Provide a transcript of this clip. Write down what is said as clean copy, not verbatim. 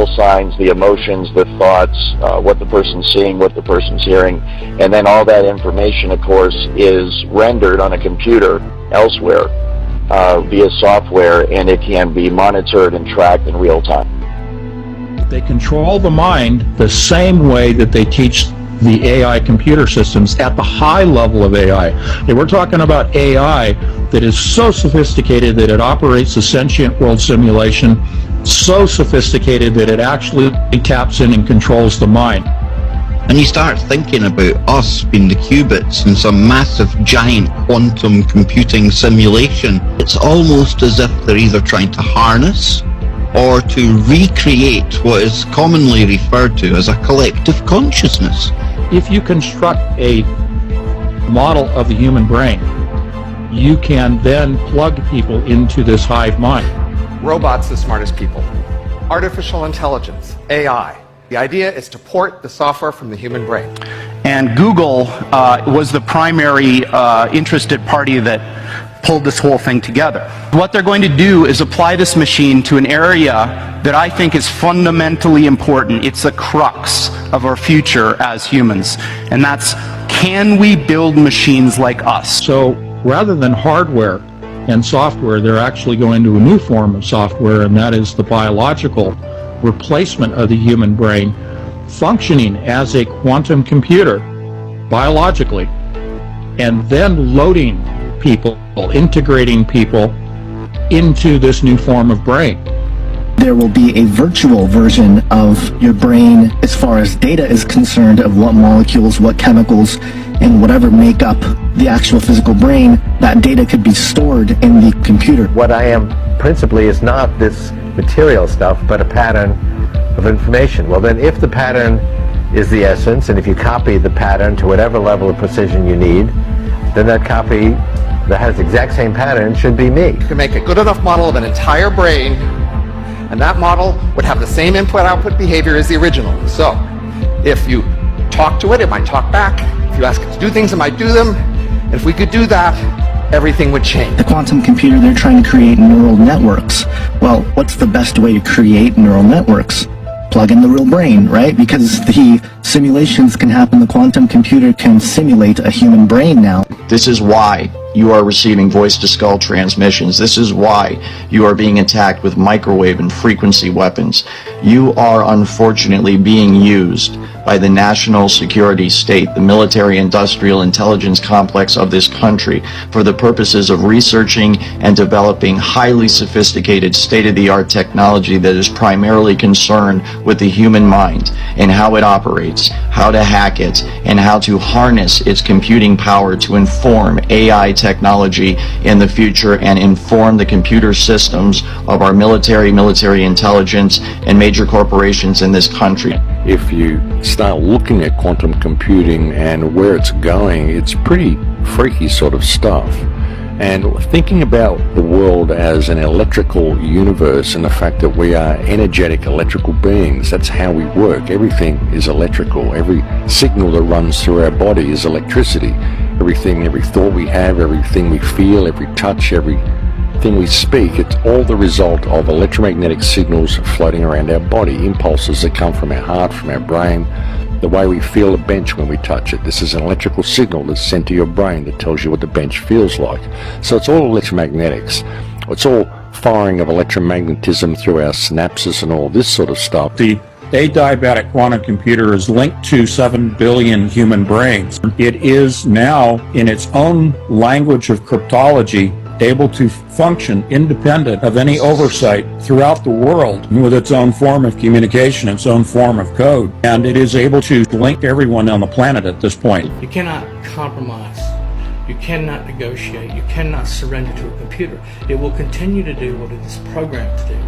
signs, the emotions, the thoughts, what the person's seeing, what the person's hearing, and then all that information, of course, is rendered on a computer elsewhere via software, and it can be monitored and tracked in real time. They control the mind the same way that they teach the AI computer systems at the high level of AI. And we're talking about AI that is so sophisticated that it operates a sentient world simulation, so sophisticated that it actually taps in and controls the mind. And you start thinking about us being the qubits in some massive giant quantum computing simulation. It's almost as if they're either trying to harness or to recreate what is commonly referred to as a collective consciousness. If you construct a model of the human brain, you can then plug people into this hive mind. Robots the smartest people. Artificial intelligence, AI. The idea is to port the software from the human brain. And Google was the primary interested party that pulled this whole thing together. What they're going to do is apply this machine to an area that I think is fundamentally important. It's the crux of our future as humans. And that's, can we build machines like us? So rather than hardware and software, they're actually going to a new form of software, and that is the biological replacement of the human brain, functioning as a quantum computer biologically, and then loading people, integrating people into this new form of brain. There will be a virtual version of your brain as far as data is concerned, of what molecules, what chemicals, and whatever make up the actual physical brain. That data could be stored in the computer. What I am principally is not this material stuff, but a pattern of information. Well then, if the pattern is the essence, and if you copy the pattern to whatever level of precision you need, then that copy that has the exact same pattern should be me. You can make a good enough model of an entire brain, and that model would have the same input-output behavior as the original. So, if you talk to it, it might talk back. If you ask it to do things, it might do them. And if we could do that, everything would change. The quantum computer, they're trying to create neural networks. Well, what's the best way to create neural networks? Plug in the real brain, right? Because the simulations can happen. The quantum computer can simulate a human brain now. This is why you are receiving voice-to-skull transmissions. This is why you are being attacked with microwave and frequency weapons. You are unfortunately being used by the national security state, the military-industrial intelligence complex of this country, for the purposes of researching and developing highly sophisticated state-of-the-art technology that is primarily concerned with the human mind and how it operates, how to hack it, and how to harness its computing power to inform AI technology in the future and inform the computer systems of our military intelligence, and major corporations in this country. If you start looking at quantum computing and where it's going, it's pretty freaky sort of stuff. And thinking about the world as an electrical universe and the fact that we are energetic electrical beings, that's how we work. Everything is electrical. Every signal that runs through our body is electricity. Everything, every thought we have, everything we feel, every touch, everything we speak, it's all the result of electromagnetic signals floating around our body, impulses that come from our heart, from our brain, the way we feel a bench when we touch it. This is an electrical signal that's sent to your brain that tells you what the bench feels like. So it's all electromagnetics. It's all firing of electromagnetism through our synapses and all this sort of stuff. The adiabatic quantum computer is linked to 7 billion human brains. It is now, in its own language of cryptology, able to function independent of any oversight throughout the world with its own form of communication, its own form of code. And it is able to link everyone on the planet at this point. You cannot compromise. You cannot negotiate. You cannot surrender to a computer. It will continue to do what it is programmed to do.